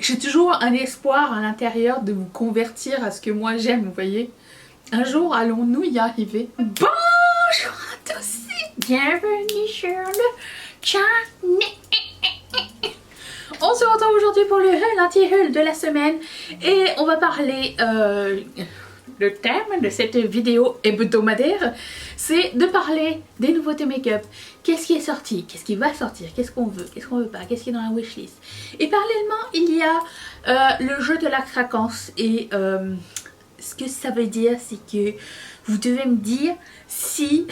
J'ai toujours un espoir à l'intérieur de vous convertir à ce que moi j'aime, vous voyez. Un jour, allons-nous y arriver? Bonjour à tous et bienvenue sur le channel. On se retrouve aujourd'hui pour le haul anti-haul de la semaine et on va parler, le thème de cette vidéo hebdomadaire, c'est de parler des nouveautés make-up. Qu'est-ce qui est sorti? Qu'est-ce qui va sortir? Qu'est-ce qu'on veut? Qu'est-ce qu'on veut pas? Qu'est-ce qui est dans la wishlist? Et parallèlement, il y a le jeu de la craquance et ce que ça veut dire, c'est que vous devez me dire si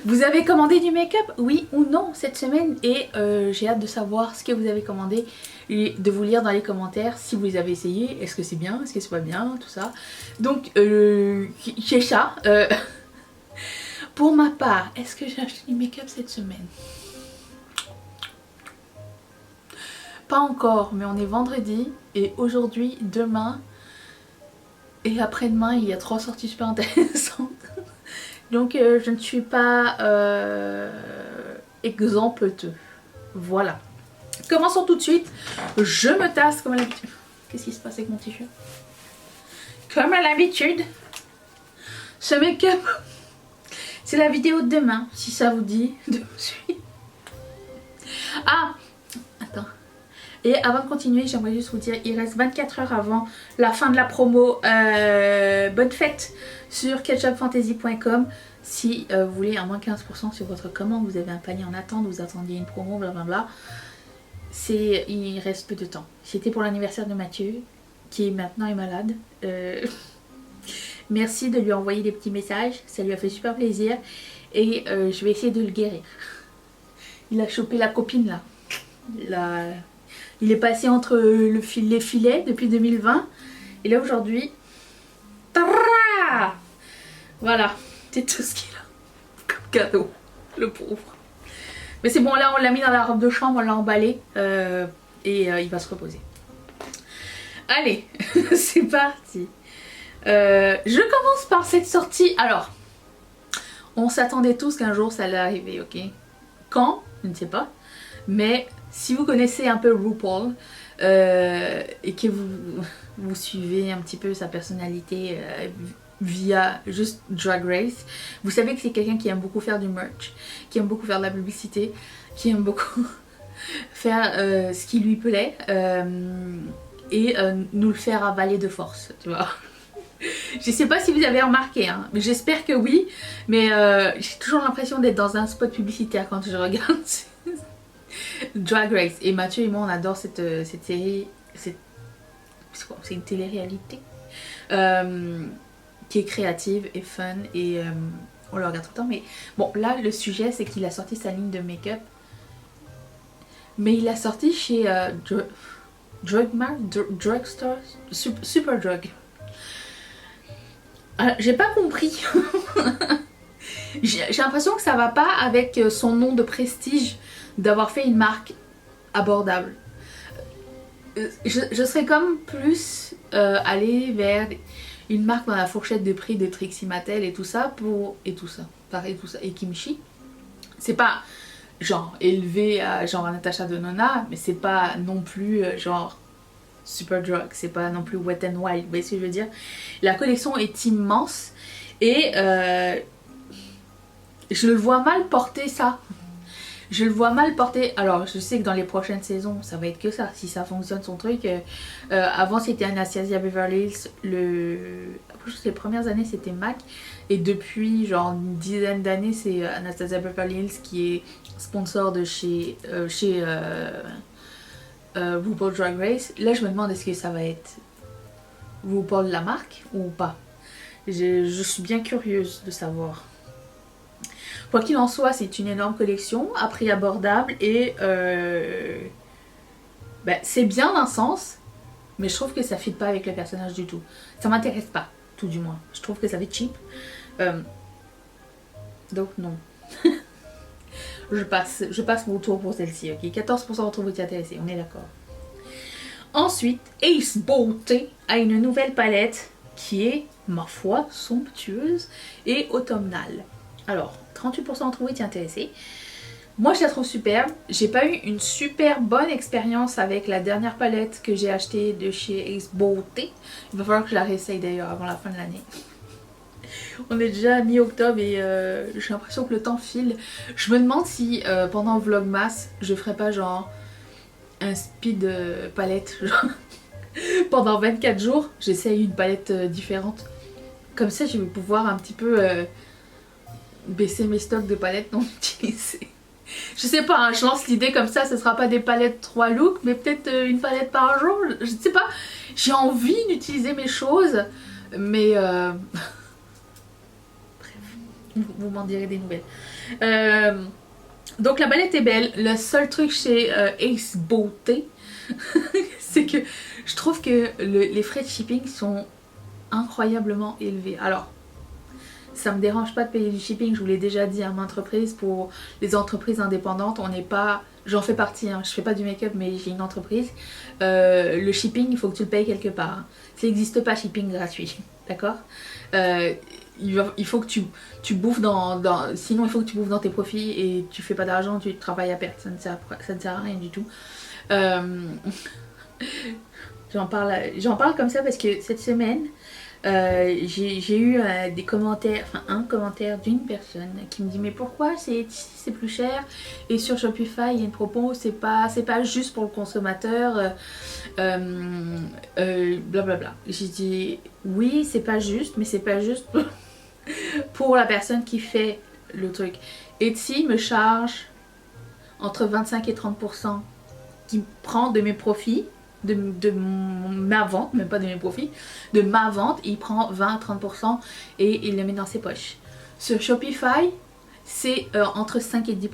vous avez commandé du make-up, oui ou non, cette semaine. Et j'ai hâte de savoir ce que vous avez commandé et de vous lire dans les commentaires si vous les avez essayés. Est-ce que c'est bien, est-ce que c'est pas bien, tout ça. Donc, c'est ça. Pour ma part, est-ce que j'ai acheté du make-up cette semaine? Pas encore, mais on est vendredi et aujourd'hui, demain et après-demain, il y a 3 sorties super intéressantes. Donc je ne suis pas exempteux. Voilà. Commençons tout de suite. Je me tasse comme à l'habitude. Qu'est-ce qui se passe avec mon t-shirt? Comme à l'habitude, ce make-up, c'est la vidéo de demain, si ça vous dit de me suivre. Ah, attends. Et avant de continuer, j'aimerais juste vous dire, il reste 24 heures avant la fin de la promo. Bonne fête sur ketchupfantasy.com. Si vous voulez un moins 15% sur votre commande, vous avez un panier en attente, vous attendiez une promo, blablabla. Il reste peu de temps. C'était pour l'anniversaire de Mathieu, qui maintenant est malade. Merci de lui envoyer des petits messages, ça lui a fait super plaisir. Et je vais essayer de le guérir. Il a chopé la copine là. Il est passé entre les filets depuis 2020. Et là aujourd'hui, voilà, c'est tout ce qu'il a comme cadeau, le pauvre. Mais c'est bon, là on l'a mis dans la robe de chambre, on l'a emballé et il va se reposer. Allez, c'est parti. Je commence par cette sortie. Alors, on s'attendait tous qu'un jour ça allait arriver, ok? Quand? Je ne sais pas. Mais si vous connaissez un peu RuPaul et que vous suivez un petit peu sa personnalité via juste Drag Race, vous savez que c'est quelqu'un qui aime beaucoup faire du merch, qui aime beaucoup faire de la publicité, qui aime beaucoup faire ce qui lui plaît et nous le faire avaler de force, tu vois. Je sais pas si vous avez remarqué, hein, mais j'espère que oui, mais j'ai toujours l'impression d'être dans un spot publicitaire quand je regarde Drag Race. Et Mathieu et moi on adore cette série, c'est une télé-réalité qui est créative et fun et on le regarde tout le temps. Mais bon, là le sujet c'est qu'il a sorti sa ligne de make-up, mais il l'a sorti chez Drugstore, Superdrug. J'ai pas compris. J'ai l'impression que ça va pas avec son nom de prestige d'avoir fait une marque abordable. Je serais comme plus allée vers une marque dans la fourchette de prix de Trixie Mattel et tout ça et Kimchi. C'est pas genre élevé à genre Natasha Denona, mais c'est pas non plus genre Superdrug, c'est pas non plus Wet n Wild, vous voyez ce que je veux dire? La collection est immense et je le vois mal porter ça. Je le vois mal porter. Alors je sais que dans les prochaines saisons ça va être que ça, si ça fonctionne son truc. Avant c'était Anastasia Beverly Hills, les premières années c'était MAC, et depuis genre une dizaine d'années c'est Anastasia Beverly Hills qui est sponsor de chez RuPaul Drag Race. Là je me demande est-ce que ça va être RuPaul la marque ou pas. Je suis bien curieuse de savoir. Quoi qu'il en soit, c'est une énorme collection à prix abordable et c'est bien d'un sens, mais je trouve que ça ne fit pas avec le personnage du tout. Ça m'intéresse pas, tout du moins. Je trouve que ça fait cheap. Donc non. je passe mon tour pour celle-ci, ok? 14% d'entre vous êtes intéressés, on est d'accord. Ensuite, Ace Beauté a une nouvelle palette qui est, ma foi, somptueuse et automnale. Alors, 38% d'entre vous étaient intéressés. Moi je la trouve superbe. J'ai pas eu une super bonne expérience avec la dernière palette que j'ai achetée de chez Ace Beauté. Il va falloir que je la réessaye d'ailleurs avant la fin de l'année. On est déjà mi-octobre et j'ai l'impression que le temps file. Je me demande si pendant Vlogmas je ferai pas genre un speed palette. Genre, pendant 24 jours j'essaye une palette différente. Comme ça je vais pouvoir un petit peu baisser mes stocks de palettes non utilisées. Je sais pas, hein, je lance l'idée comme ça, ce sera pas des palettes 3 looks, mais peut-être une palette par jour, je sais pas. J'ai envie d'utiliser mes choses, mais vous m'en direz des nouvelles. Donc la palette est belle. Le seul truc chez Ace Beauté, c'est que je trouve que les frais de shipping sont incroyablement élevés. Alors, ça me dérange pas de payer du shipping, je vous l'ai déjà dit à maintes reprises, pour les entreprises indépendantes, on n'est pas... J'en fais partie, hein, je fais pas du make-up mais j'ai une entreprise. Le shipping, il faut que tu le payes quelque part. Hein. Ça n'existe pas shipping gratuit, d'accord il faut que tu bouffes sinon il faut que tu bouffes dans tes profits et tu fais pas d'argent, tu travailles à perte, ça ne sert à rien du tout. J'en parle comme ça parce que cette semaine, j'ai eu des commentaires, enfin un commentaire d'une personne qui me dit mais pourquoi c'est plus cher et sur Shopify il y a une propos, c'est pas juste pour le consommateur, blablabla. J'ai dit oui c'est pas juste, mais c'est pas juste pour la personne qui fait le truc. Etsy me charge entre 25 et 30% qui prend de mes profits, de ma vente, même pas de mes profits, de ma vente, il prend 20 à 30% et il le met dans ses poches. Sur Shopify, c'est entre 5 et 10%.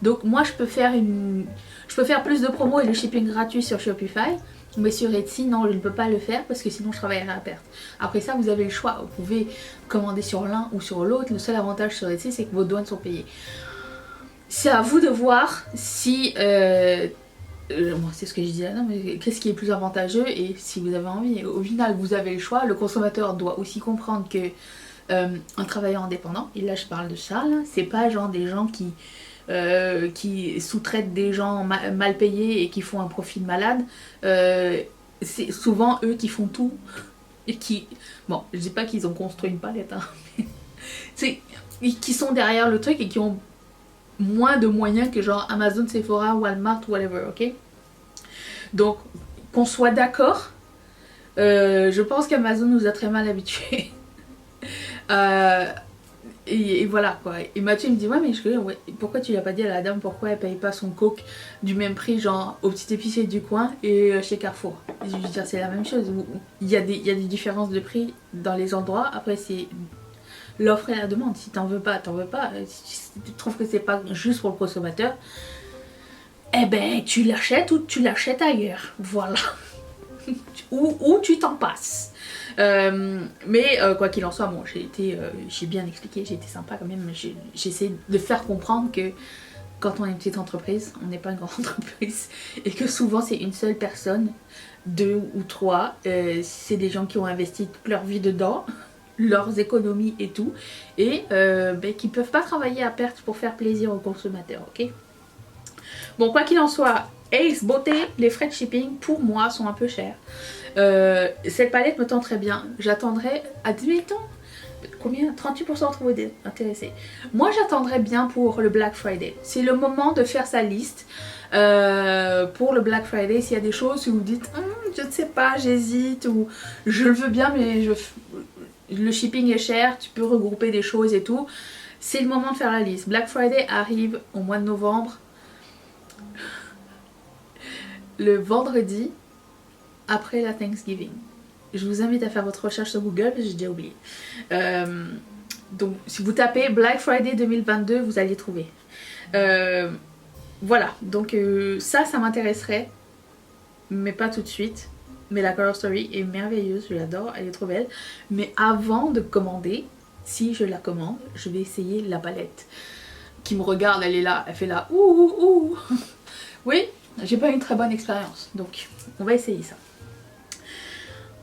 Donc moi je peux faire plus de promos et le shipping gratuit sur Shopify, mais sur Etsy, non, je ne peux pas le faire parce que sinon je travaillerai à perte. Après ça, vous avez le choix, vous pouvez commander sur l'un ou sur l'autre. Le seul avantage sur Etsy, c'est que vos douanes sont payées. C'est à vous de voir si... moi c'est ce que je disais, non mais qu'est-ce qui est plus avantageux et si vous avez envie. Au final vous avez le choix, le consommateur doit aussi comprendre que un travailleur indépendant, et là je parle de ça, c'est pas genre des gens qui sous-traitent des gens mal payés et qui font un profit de malade, c'est souvent eux qui font tout et qui, bon je dis pas qu'ils ont construit une palette, hein, mais c'est qui sont derrière le truc et qui ont moins de moyens que genre Amazon, Sephora, Walmart, whatever, ok? Donc, qu'on soit d'accord, je pense qu'Amazon nous a très mal habitués. Et voilà quoi. Et Mathieu me dit ouais mais pourquoi tu l'as pas dit à la dame pourquoi elle paye pas son coke du même prix genre au petit épicier du coin et chez Carrefour. Et je veux dire c'est la même chose. Il y a des différences de prix dans les endroits. Après c'est l'offre et la demande. Si t'en veux pas, t'en veux pas. Si tu trouves que c'est pas juste pour le consommateur, eh ben tu l'achètes ou tu l'achètes ailleurs. Voilà. ou tu t'en passes. Mais quoi qu'il en soit, bon, j'ai bien expliqué, j'ai été sympa quand même. J'ai essayé de faire comprendre que quand on est une petite entreprise, on n'est pas une grande entreprise et que souvent c'est une seule personne, 2 ou 3. C'est des gens qui ont investi toute leur vie dedans, leurs économies et tout, et qui peuvent pas travailler à perte pour faire plaisir aux consommateurs, ok? Bon, quoi qu'il en soit, Ace Beauté, les frais de shipping pour moi sont un peu chers. Cette palette me tend très bien. J'attendrai, admettons, combien 38% trop intéressés. Moi j'attendrai bien pour le Black Friday. C'est le moment de faire sa liste. Pour le Black Friday, s'il y a des choses où vous dites je ne sais pas, j'hésite, ou je le veux bien mais le shipping est cher, tu peux regrouper des choses et tout. C'est le moment de faire la liste. Black Friday arrive au mois de novembre. Le vendredi après la Thanksgiving. Je vous invite à faire votre recherche sur Google parce que j'ai déjà oublié. Donc si vous tapez Black Friday 2022, vous allez trouver. Voilà, donc ça m'intéresserait, mais pas tout de suite. Mais la Color Story est merveilleuse, je l'adore, elle est trop belle. Mais avant de commander, si je la commande, je vais essayer la palette. Qui me regarde, elle est là, elle fait là, ouh. Oui, j'ai pas eu une très bonne expérience, donc on va essayer ça.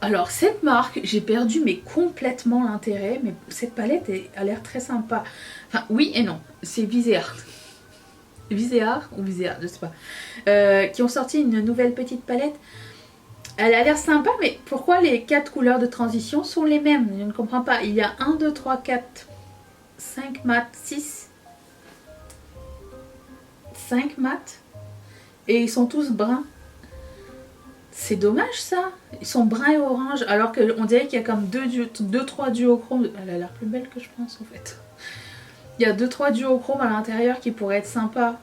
Alors cette marque, j'ai perdu mais complètement l'intérêt, mais cette palette a l'air très sympa. Enfin oui et non, c'est Viseart. Viséart, ou Viséart, je sais pas, qui ont sorti une nouvelle petite palette. Elle a l'air sympa, mais pourquoi les 4 couleurs de transition sont les mêmes? Je ne comprends pas. Il y a 1, 2, 3, 4, 5 mat, 6, 5 mat, et ils sont tous bruns. C'est dommage ça. Ils sont bruns et orange, alors qu'on dirait qu'il y a comme 2-3 duochromes. Elle a l'air plus belle que je pense en fait. Il y a 2-3 duochromes à l'intérieur qui pourraient être sympas.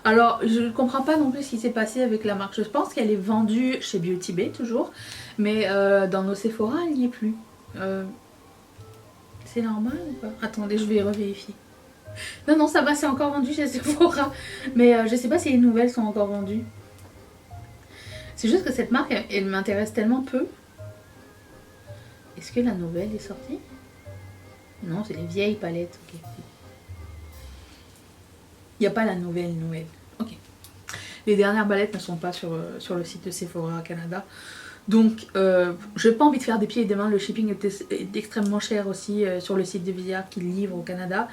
Alors, je ne comprends pas non plus ce qui s'est passé avec la marque. Je pense qu'elle est vendue chez Beauty Bay toujours, mais dans nos Sephora, elle n'y est plus. C'est normal ou pas? Attendez, je vais revérifier. Non, non, ça va, c'est encore vendu chez Sephora. Mais je sais pas si les nouvelles sont encore vendues. C'est juste que cette marque, elle m'intéresse tellement peu. Est-ce que la nouvelle est sortie? Non, c'est les vieilles palettes. Ok. Il n'y a pas la nouvelle. Ok. Les dernières palettes ne sont pas sur le site de Sephora Canada. Donc, je n'ai pas envie de faire des pieds et des mains. Le shipping est extrêmement cher aussi sur le site de Viséart qui livre au Canada.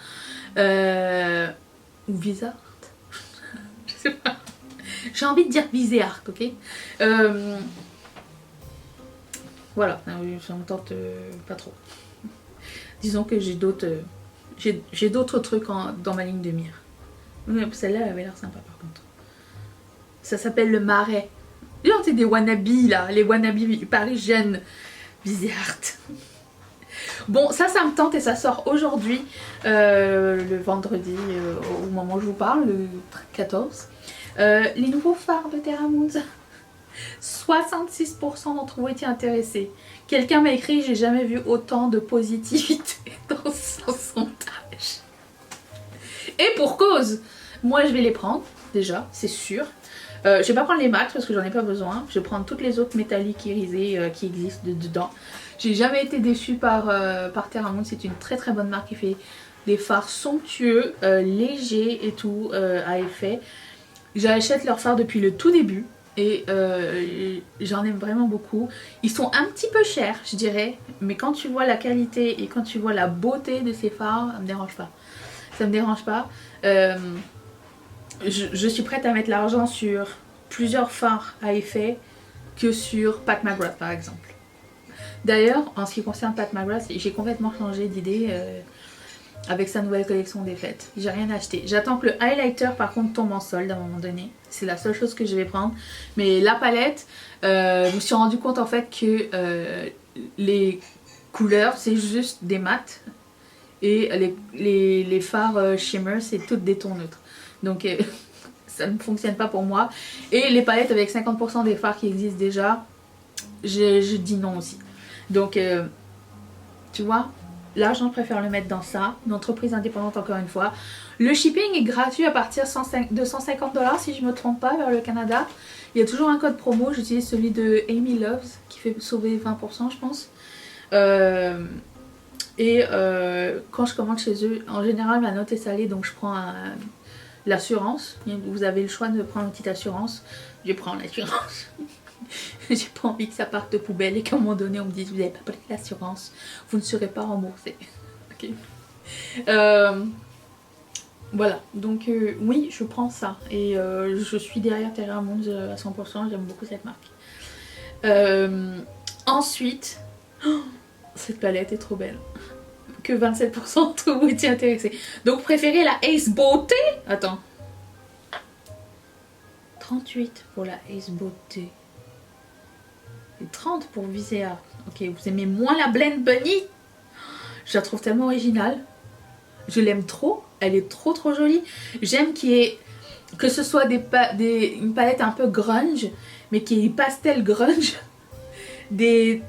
Ou Viséart. Je sais pas. J'ai envie de dire Viséart, ok. Voilà, ça me tente pas trop. Disons que j'ai d'autres trucs dans ma ligne de mire. Celle-là, elle avait l'air sympa par contre. Ça s'appelle le Marais. C'est des wannabes là, les wannabes parisiennes. Viséart. Bon, ça me tente et ça sort aujourd'hui, le vendredi, au moment où je vous parle, le 14. Les nouveaux fards de Terra Moons. 66% d'entre vous étaient intéressés. Quelqu'un m'a écrit, j'ai jamais vu autant de positivité dans son sondage. Et pour cause, moi je vais les prendre, déjà, c'est sûr. Je vais pas prendre les max parce que j'en ai pas besoin. Je vais prendre toutes les autres métalliques irisées qui existent dedans. J'ai jamais été déçue par Terra Moon. C'est une très très bonne marque qui fait des fards somptueux, légers et tout, à effet. J'achète leurs fards depuis le tout début. Et j'en aime vraiment beaucoup. Ils sont un petit peu chers, je dirais. Mais quand tu vois la qualité et quand tu vois la beauté de ces fards, ça me dérange pas. Ça me dérange pas. Je suis prête à mettre l'argent sur plusieurs fards à effet que sur Pat McGrath par exemple. D'ailleurs, en ce qui concerne Pat McGrath, j'ai complètement changé d'idée avec sa nouvelle collection des fêtes. J'ai rien acheté. J'attends que le highlighter par contre tombe en solde à un moment donné. C'est la seule chose que je vais prendre. Mais la palette, je me suis rendu compte en fait que les couleurs c'est juste des mats. Et les fards shimmer c'est toutes des tons neutres. Donc ça ne fonctionne pas pour moi. Et les palettes avec 50% des fards qui existent déjà, je dis non aussi. Donc tu vois, l'argent je préfère le mettre dans ça. Une entreprise indépendante encore une fois. Le shipping est gratuit à partir de 150$ si je ne me trompe pas vers le Canada. Il y a toujours un code promo, j'utilise celui de Amy Loves qui fait sauver 20% je pense. Quand je commande chez eux, en général ma note est salée donc je prends l'assurance. Vous avez le choix de prendre une petite assurance. Je prends l'assurance. J'ai pas envie que ça parte de poubelle et qu'à un moment donné on me dise vous n'avez pas pris l'assurance, vous ne serez pas remboursé. Ok. Voilà, donc oui je prends ça et je suis derrière Terra Moons à 100%, j'aime beaucoup cette marque. Ensuite, cette palette est trop belle. Que 27% d'entre vous étiez intéressés. Donc vous préférez la Ace Beauté? Attends. 38 pour la Ace Beauté. Et 30 pour Viséart. Ok, vous aimez moins la Blend Bunny? Je la trouve tellement originale. Je l'aime trop. Elle est trop jolie. J'aime que ce soit une palette un peu grunge, mais qui est pastel grunge. Des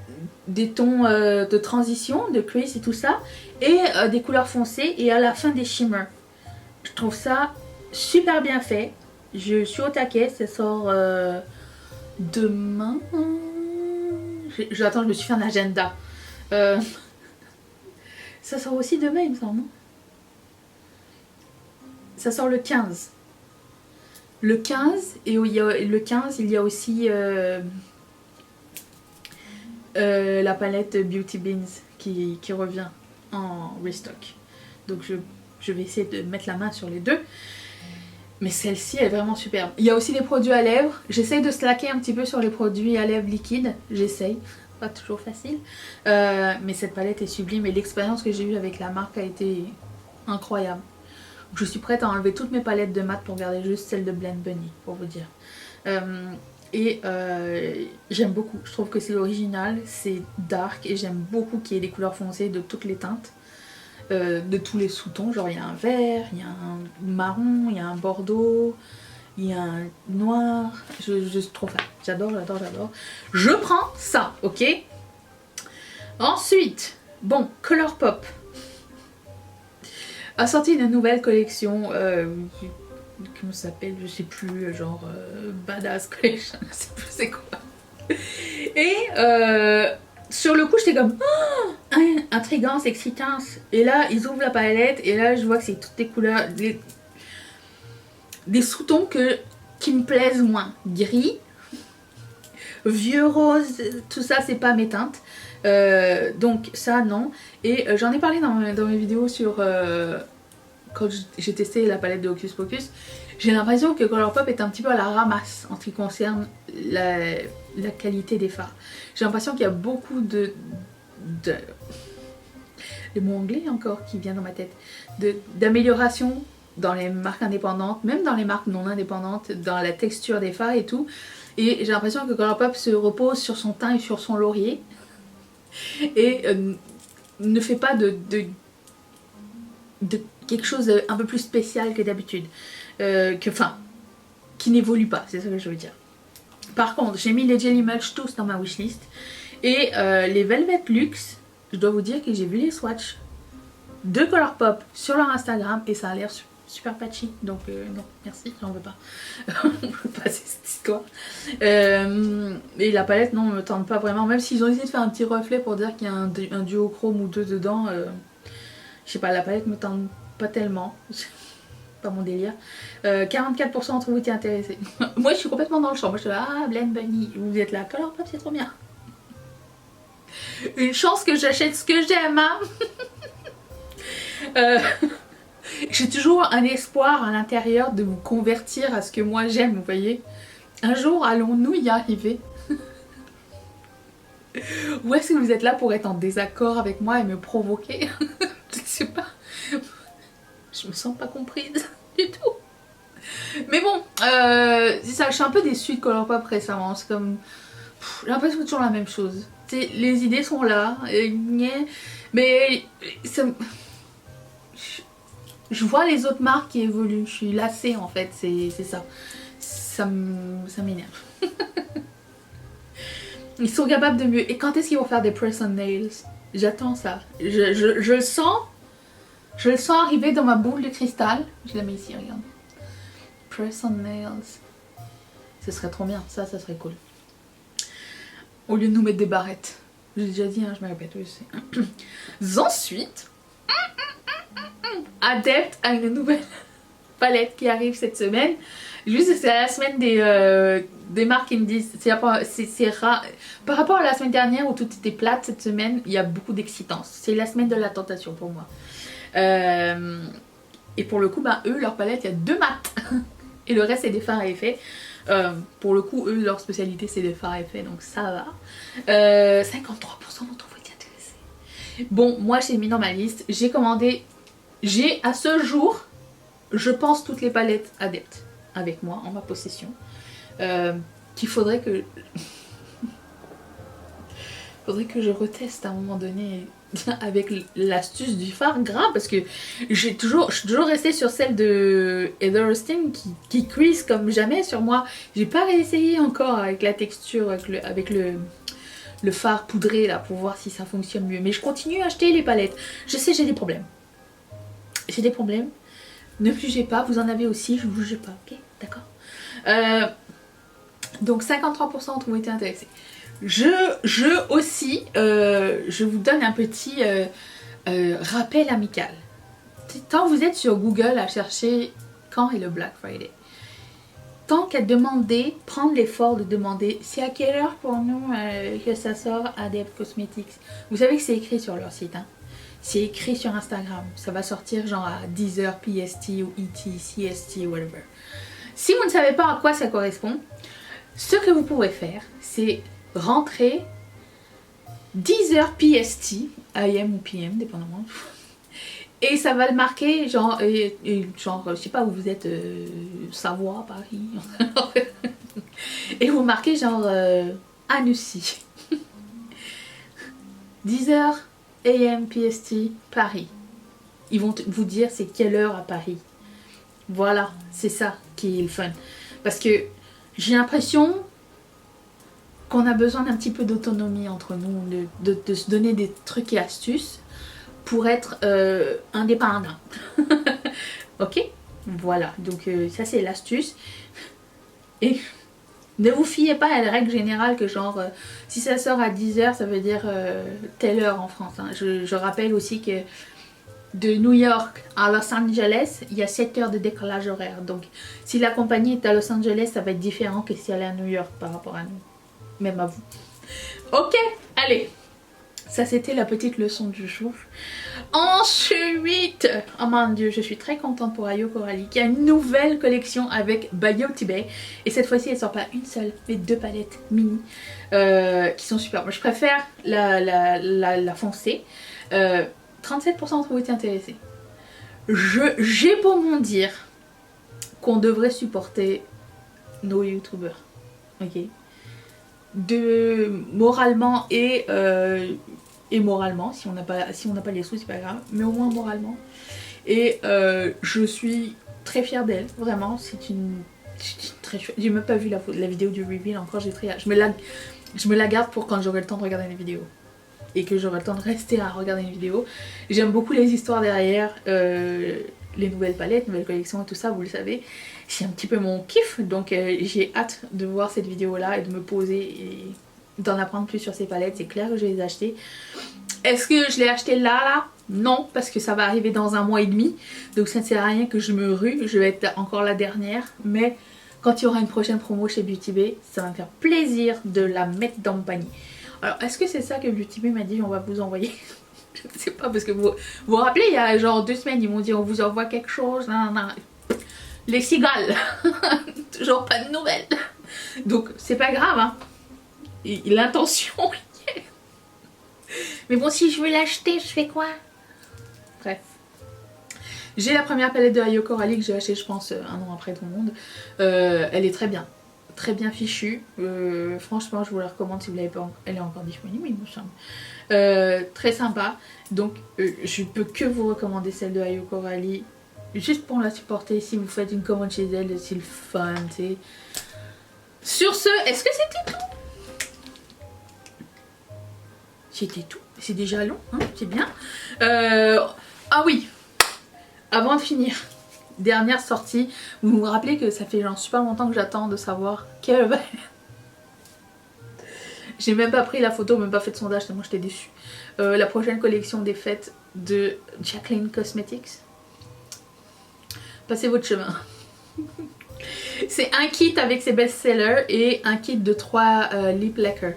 tons de transition, de crease et tout ça. Et des couleurs foncées. Et à la fin des shimmers. Je trouve ça super bien fait. Je suis au taquet. Ça sort demain. Attends, je me suis fait un agenda. Ça sort aussi demain, il me semble. Ça sort le 15. Le 15, et il y a aussi la palette Beauty Beans qui revient en restock. Donc je vais essayer de mettre la main sur les deux. Mais celle-ci est vraiment superbe. Il y a aussi des produits à lèvres. J'essaye de slacker un petit peu sur les produits à lèvres liquides. J'essaye. Pas toujours facile. Mais cette palette est sublime et l'expérience que j'ai eue avec la marque a été incroyable. Je suis prête à enlever toutes mes palettes de mat pour garder juste celle de Blend Bunny, pour vous dire. J'aime beaucoup. Je trouve que c'est original, c'est dark et j'aime beaucoup qu'il y ait des couleurs foncées de toutes les teintes. De tous les sous-tons, genre il y a un vert, il y a un marron, il y a un bordeaux, il y a un noir, je suis trop fan, j'adore. Je prends ça, ok. Ensuite, bon, Colourpop a sorti une nouvelle collection, comment ça s'appelle, je sais plus, genre Badass Collection, je sais plus c'est quoi. Et sur le coup j'étais comme oh, intrigance, excitance. Et là ils ouvrent la palette et là je vois que c'est toutes les couleurs, des sous-tons qui me plaisent moins. Gris, vieux rose, tout ça c'est pas mes teintes. Donc ça non. Et j'en ai parlé dans mes vidéos sur quand j'ai testé la palette de Hocus Pocus. J'ai l'impression que Colourpop est un petit peu à la ramasse en ce qui concerne la qualité des fards. J'ai l'impression qu'il y a beaucoup le mot anglais encore qui vient dans ma tête, d'amélioration dans les marques indépendantes, même dans les marques non indépendantes, dans la texture des fards et tout. Et j'ai l'impression que Colourpop se repose sur son teint et sur son laurier et ne fait pas de quelque chose un peu plus spécial que d'habitude. Qui n'évolue pas, c'est ça que je veux dire. Par contre, j'ai mis les Jelly Mulch tous dans ma wishlist. Et les Velvet Luxe, je dois vous dire que j'ai vu les swatchs de Colourpop sur leur Instagram et ça a l'air super patchy. Donc non, merci, j'en veux pas. On peut passer cette histoire. Et la palette, non, me tente pas vraiment. Même s'ils ont essayé de faire un petit reflet pour dire qu'il y a un duochrome ou deux dedans. Je sais pas, la palette me tente pas tellement. Pas mon délire. 44% entre vous étiez intéressés. Moi je suis complètement dans le champ. Moi je suis là, ah Blend Bunny, vous êtes là, Colourpop c'est trop bien. Une chance que j'achète ce que j'aime, hein. J'ai toujours un espoir à l'intérieur de vous convertir à ce que moi j'aime, vous voyez. Un jour allons-nous y arriver. Ou est-ce que vous êtes là pour être en désaccord avec moi et me provoquer? Je sais pas. Je me sens pas comprise du tout. Mais bon, c'est ça, je suis un peu déçue de Colourpop récemment. C'est comme... j'ai l'impression que c'est toujours la même chose. Les idées sont là, mais ça... je vois les autres marques qui évoluent. Je suis lassée en fait, c'est ça. Ça m'énerve. Ils sont capables de mieux. Et quand est-ce qu'ils vont faire des press on nails? J'attends ça. Je le sens. Je le sens arriver dans ma boule de cristal. Je la mets ici, regarde. Press on nails. Ce serait trop bien, ça serait cool. Au lieu de nous mettre des barrettes. J'ai déjà dit, hein, je me répète, oui, je sais. Ensuite, Adept a une nouvelle palette qui arrive cette semaine. Juste, c'est la semaine des marques qui me disent, c'est rare. Par rapport à la semaine dernière où tout était plate, cette semaine, il y a beaucoup d'excitance. C'est la semaine de la tentation pour moi. Et pour le coup, bah, eux, leur palette, il y a 2 mats. Et le reste, c'est des fards à effet. Pour le coup, eux, leur spécialité, c'est des fards à effet, donc ça va. 53% d'entre vous étaient intéressés. Bon, moi, j'ai mis dans ma liste. J'ai commandé, à ce jour, je pense, toutes les palettes Adept avec moi, en ma possession. Qu'il faudrait que... je reteste à un moment donné avec l'astuce du fard gras, parce que je suis toujours restée sur celle de Heather Austin qui cuise comme jamais sur moi. J'ai pas réessayé encore avec la texture, avec le fard poudré là pour voir si ça fonctionne mieux. Mais je continue à acheter les palettes. Je sais, j'ai des problèmes. J'ai des problèmes. Ne me jugez pas, vous en avez aussi, je ne vous juge pas, ok? D'accord? Donc 53% ont été intéressés. Je aussi, je vous donne un petit rappel amical. Quand vous êtes sur Google à chercher quand est le Black Friday, tant qu'à demander, prendre l'effort de demander c'est à quelle heure pour nous que ça sort Adept Cosmetics. Vous savez que c'est écrit sur leur site, hein. c'est écrit sur Instagram. Ça va sortir genre à 10h PST ou ET, CST, whatever. Si vous ne savez pas à quoi ça correspond, ce que vous pouvez faire, c'est rentrer 10h PST, AM ou PM, dépendamment. Et ça va le marquer, genre, genre je sais pas où vous êtes, Savoie, Paris. Et vous marquez genre Annecy. 10h AM PST Paris. Ils vont vous dire c'est quelle heure à Paris. Voilà, c'est ça qui est le fun. Parce que j'ai l'impression qu'on a besoin d'un petit peu d'autonomie entre nous, de se donner des trucs et astuces pour être indépendant. Ok? Voilà, donc ça c'est l'astuce. Et ne vous fiez pas à la règle générale que genre si ça sort à 10h ça veut dire telle heure en France. Hein. Je rappelle aussi que de New York à Los Angeles, il y a 7 heures de décalage horaire. Donc si la compagnie est à Los Angeles, ça va être différent que si elle est à New York par rapport à nous. Même à vous. Ok, allez. Ça c'était la petite leçon du jour. Ensuite, oh mon dieu, je suis très contente pour Ayo Coralie qui a une nouvelle collection avec Bayo Tibet. Et cette fois-ci elle sort pas une seule, mais 2 palettes mini qui sont super. Moi je préfère la foncée. 37% d'entre vous étaient intéressés. J'ai pour mon dire qu'on devrait supporter nos youtubeurs. Ok. Moralement et moralement, si on n'a pas les sous c'est pas grave, mais au moins moralement. Et je suis très fière d'elle, vraiment, c'est une très chouette. J'ai même pas vu la vidéo du reveal encore, j'ai très hâte. Je me la garde pour quand j'aurai le temps de regarder les vidéos. Et que j'aurai le temps de rester à regarder une vidéo. J'aime beaucoup les histoires derrière, les nouvelles palettes, nouvelles collections et tout ça, vous le savez. C'est un petit peu mon kiff, donc j'ai hâte de voir cette vidéo là et de me poser et d'en apprendre plus sur ces palettes. C'est clair que je vais les acheter. Est-ce que je l'ai acheté là? Non, parce que ça va arriver dans 1 mois et demi. Donc ça ne sert à rien que je me rue, je vais être encore la dernière. Mais quand il y aura une prochaine promo chez Beauty Bay, ça va me faire plaisir de la mettre dans mon panier. Alors est-ce que c'est ça que Beauty Bay m'a dit on va vous envoyer? Je ne sais pas, parce que vous vous rappelez, il y a genre 2 semaines, ils m'ont dit on vous envoie quelque chose. Non, non. Les cigales. Toujours pas de nouvelles. Donc c'est pas grave, hein. L'intention y est. Mais bon, si je veux l'acheter, je fais quoi? Bref. J'ai la première palette de Ayo Coralie que j'ai achetée, je pense, 1 an après tout le monde. Elle est très bien. Très bien fichue. Franchement, je vous la recommande si vous l'avez pas. Elle est encore disponible, il me semble. Très sympa. Donc, je peux que vous recommander celle de Ayo Coralie. Juste pour la supporter, si vous faites une commande chez elle, c'est le fun, tu sais. Sur ce, est-ce que c'était tout? C'était tout. C'est déjà long, hein, c'est bien. Ah oui, avant de finir, dernière sortie. Vous vous rappelez que ça fait genre super longtemps que j'attends de savoir quelle va. J'ai même pas pris la photo, même pas fait de sondage, tellement j'étais déçue. La prochaine collection des fêtes de Jaclyn Cosmetics. Passez votre chemin. C'est un kit avec ses best-sellers et un kit de 3 lip lacquers.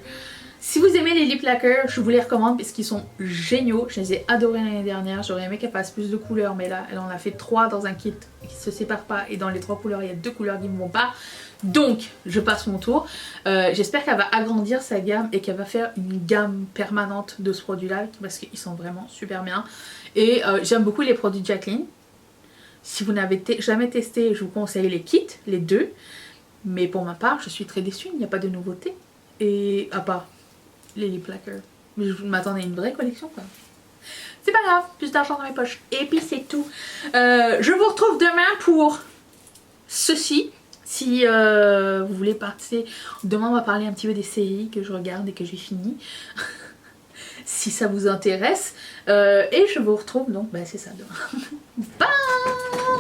Si vous aimez les lip lacquers, je vous les recommande parce qu'ils sont géniaux. Je les ai adorés l'année dernière. J'aurais aimé qu'elle fasse plus de couleurs, mais là, elle en a fait 3 dans un kit qui se sépare pas. Et dans les 3 couleurs, il y a 2 couleurs qui ne vont pas. Donc, je passe mon tour. J'espère qu'elle va agrandir sa gamme et qu'elle va faire une gamme permanente de ce produit-là parce qu'ils sont vraiment super bien. Et j'aime beaucoup les produits Jaclyn. Si vous n'avez jamais testé, je vous conseille les kits, les 2. Mais pour ma part, je suis très déçue, il n'y a pas de nouveauté. Et à part les lip lacquers. Mais je m'attendais à une vraie collection quoi. C'est pas grave, plus d'argent dans mes poches. Et puis c'est tout. Je vous retrouve demain pour ceci. Si vous voulez participer, demain on va parler un petit peu des séries que je regarde et que j'ai fini. Si ça vous intéresse. Et je vous retrouve donc, bah, c'est ça demain.